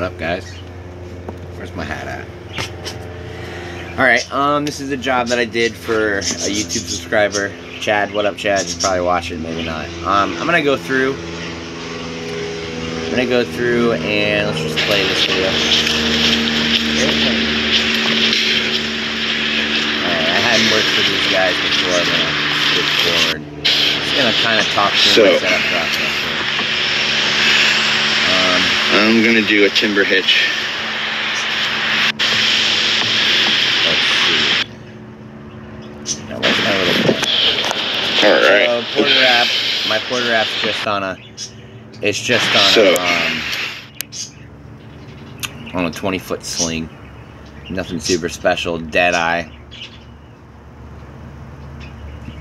What up, guys? Where's my hat at? Alright, this is a job that I did for a YouTube subscriber. Chad, what up, Chad? You're probably watching, maybe not. I'm gonna go through and let's just play this video. Alright, I hadn't worked for these guys before. I'm gonna skip forward. Just gonna kind of talk through my setup process. I'm gonna do a timber hitch. Let's see. Now, what's my little point? Alright. So, porter wrap. My porter wrap's just on a. It's just on a 20-foot sling. Nothing super special. Dead eye.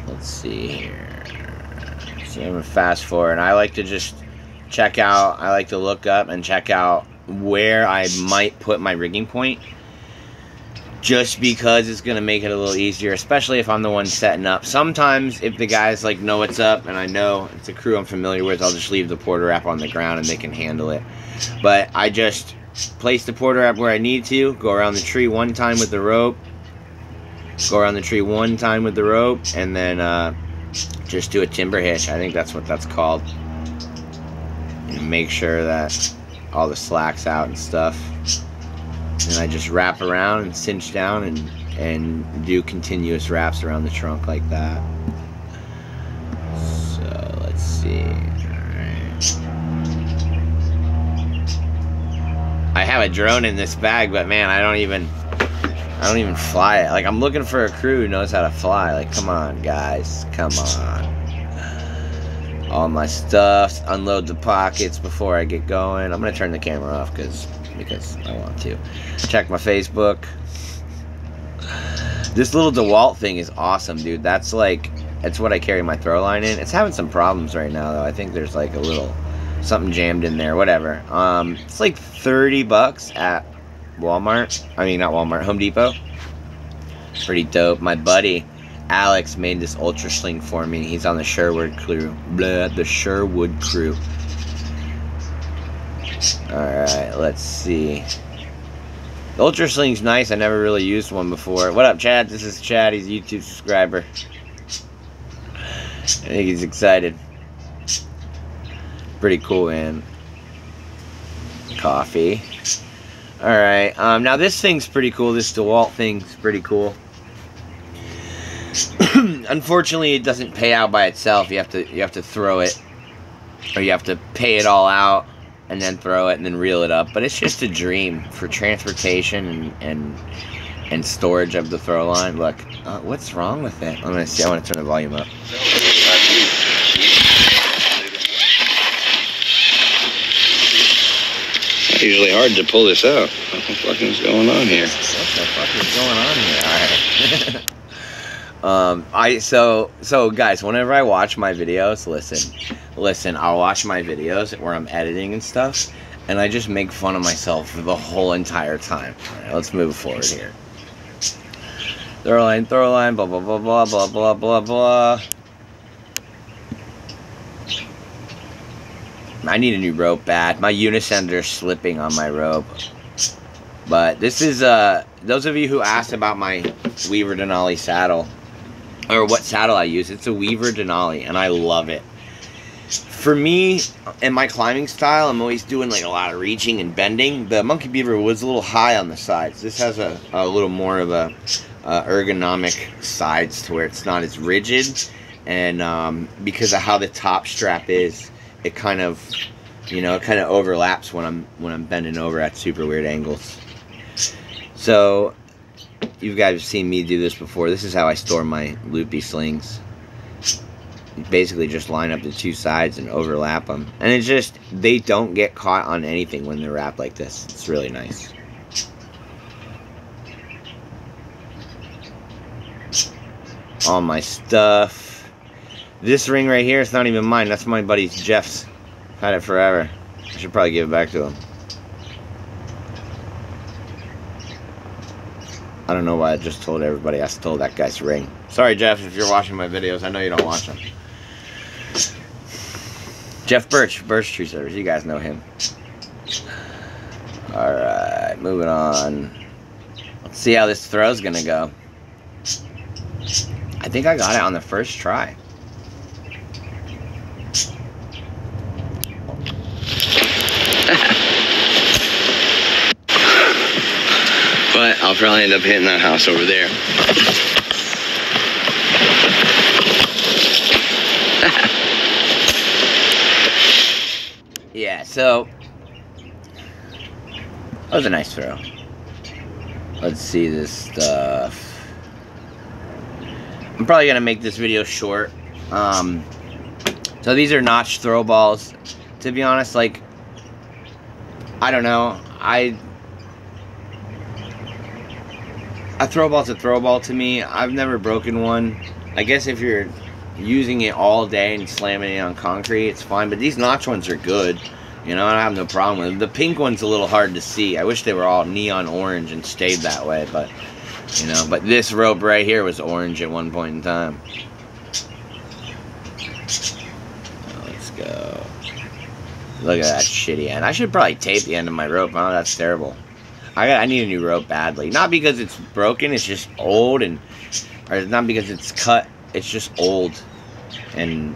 Let's see here. So I'm gonna fast forward. I like to just check out. I like to look up and check out where I might put my rigging point, just because it's gonna make it a little easier, especially if I'm the one setting up. Sometimes if the guys like know what's up and I know it's a crew I'm familiar with, I'll just leave the porter wrap on the ground and they can handle it. But I just place the porter wrap where I need to, go around the tree one time with the rope, and then just do a timber hitch. I think that's what that's called. And make sure that all the slack's out and stuff. And I just wrap around and cinch down and do continuous wraps around the trunk like that. So let's see. Alright. I have a drone in this bag, but man, I don't even fly it. Like, I'm looking for a crew who knows how to fly. Like, come on, guys. Come on. All my stuff. Unload the pockets before I get going. I'm gonna turn the camera off because I want to. Check my Facebook. This little DeWalt thing is awesome, dude. That's what I carry my throw line in. It's having some problems right now, though. I think there's like a little something jammed in there. Whatever. It's like $30 at Walmart. I mean, not Walmart. Home Depot. Pretty dope. My buddy Alex made this ultra sling for me. He's on the Sherwood crew. The Sherwood crew. Alright, let's see. The ultra sling's nice. I never really used one before. What up, Chad? This is Chad. He's a YouTube subscriber. I think he's excited. Pretty cool, man. Coffee. Alright, now this thing's pretty cool. This DeWalt thing's pretty cool. Unfortunately, it doesn't pay out by itself. You have to throw it, or you have to pay it all out and then throw it and then reel it up. But it's just a dream for transportation and storage of the throw line. Look, what's wrong with it? I'm gonna see. I want to turn the volume up. It's usually hard to pull this out. What the fuck is going on here? What the fuck is going on here? All right. So guys, whenever I watch my videos, listen, I'll watch my videos where I'm editing and stuff, and I just make fun of myself for the whole entire time. All right, let's move forward here. Throw line, blah, blah, blah, blah, blah, blah, blah, blah. I need a new rope bad. My unicender's slipping on my rope. But this is, those of you who asked about my Weaver Denali saddle, or what saddle I use, it's a Weaver Denali, and I love it. For me, and my climbing style, I'm always doing like a lot of reaching and bending. The Monkey Beaver was a little high on the sides. This has a little more of a ergonomic sides to where it's not as rigid, and because of how the top strap is, it kind of, it kind of overlaps when I'm bending over at super weird angles. So you guys have seen me do this before. This is how I store my loopy slings. You basically just line up the two sides and overlap them, and they don't get caught on anything when they're wrapped like this. It's really nice. All my stuff. This ring right here, it's not even mine. That's my buddy Jeff's. Had it forever. I should probably give it back to him. I don't know why I just told everybody I stole that guy's ring. Sorry, Jeff, if you're watching my videos. I know you don't watch them. Jeff Birch Tree Service. You guys know him. Alright, moving on. Let's see how this throw's gonna go. I think I got it on the first try. But I'll probably end up hitting that house over there. Yeah, so that was a nice throw. Let's see this stuff. I'm probably gonna make this video short. So these are notch throw balls. To be honest, like, I don't know. A throw ball's a throw ball to me. I've never broken one. I guess if you're using it all day and slamming it on concrete, it's fine. But these notch ones are good. You know, I have no problem with them. The pink one's a little hard to see. I wish they were all neon orange and stayed that way, but, you know, but this rope right here was orange at one point in time. Let's go. Look at that shitty end. I should probably tape the end of my rope. Oh, that's terrible. I need a new rope badly. Not because it's broken, it's just old, and or not because it's cut, it's just old. And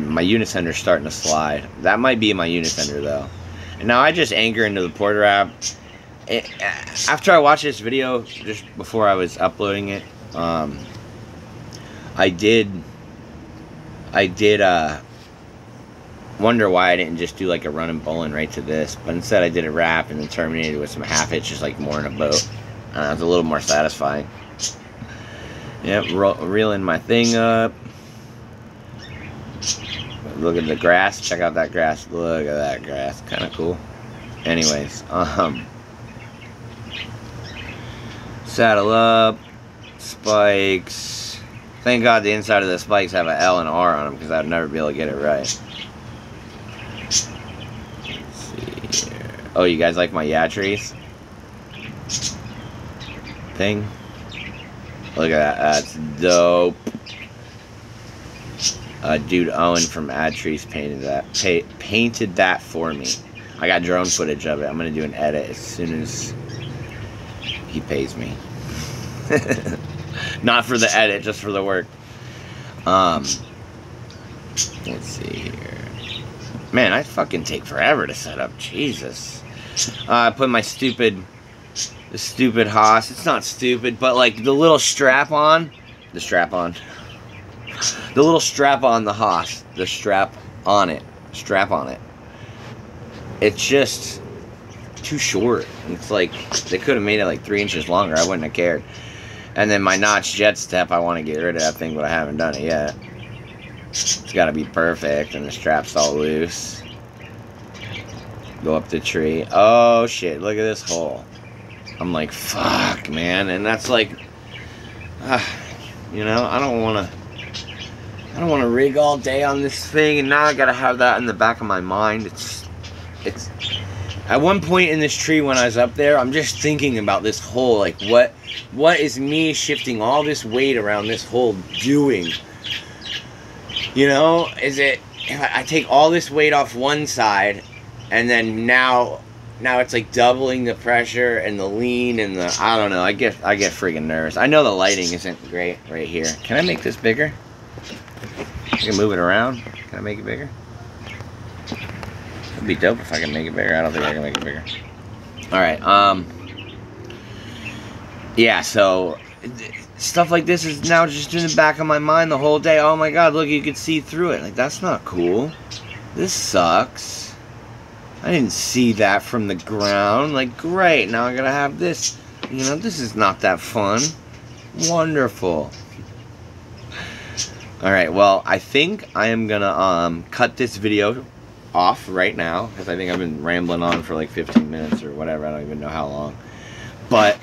my unicender's starting to slide. That might be my unicender though. And now I just anchor into the porta wrap. After I watched this video, just before I was uploading it, I did wonder why I didn't just do like a running bowling right to this, but instead I did a wrap and then terminated with some half hitches, like more in a boat. It was a little more satisfying. Yep, reeling my thing up. Look at the grass. Check out that grass. Look at that grass. Kind of cool. Anyways, saddle up. Spikes. Thank God the inside of the spikes have an L and R on them, because I'd never be able to get it right. Let's see here. Oh, you guys like my trees thing? Look at that. That's dope. Dude Owen from Trees painted that for me. I got drone footage of it. I'm gonna do an edit as soon as he pays me. Not for the edit, just for the work. Let's see here. Man, I fucking take forever to set up. Jesus. I put my stupid Haas. It's not stupid, but like the little strap on. The little strap on the Haas. The strap on it. It's just too short. It's like, they could have made it like 3 inches longer. I wouldn't have cared. And then my notch jet step, I want to get rid of that thing, but I haven't done it yet. It's got to be perfect, and the strap's all loose. Go up the tree. Oh, shit. Look at this hole. I'm like, fuck, man. And that's like, you know, I don't want to rig all day on this thing, and now I got to have that in the back of my mind. It's at one point in this tree when I was up there, I'm just thinking about this hole. Like, what is me shifting all this weight around this hole doing? You know, is it, if I take all this weight off one side, and then now it's like doubling the pressure and the lean and the, I don't know, I get freaking nervous. I know the lighting isn't great right here. Can I make this bigger? I can move it around. Can I make it bigger? It'd be dope if I can make it bigger. I don't think I can make it bigger. Alright, yeah, so stuff like this is now just in the back of my mind the whole day. Oh my god, look, you can see through it. Like, that's not cool. This sucks. I didn't see that from the ground. Like, great, now I gotta have this. You know, this is not that fun. Wonderful. Alright, well, I think I am gonna cut this video off right now, because I think I've been rambling on for like 15 minutes or whatever. I don't even know how long. But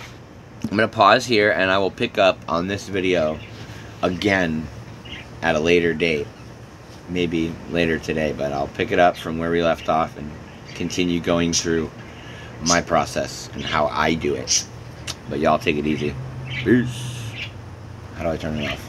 I'm going to pause here, and I will pick up on this video again at a later date. Maybe later today, but I'll pick it up from where we left off and continue going through my process and how I do it. But y'all take it easy. Peace. How do I turn it off?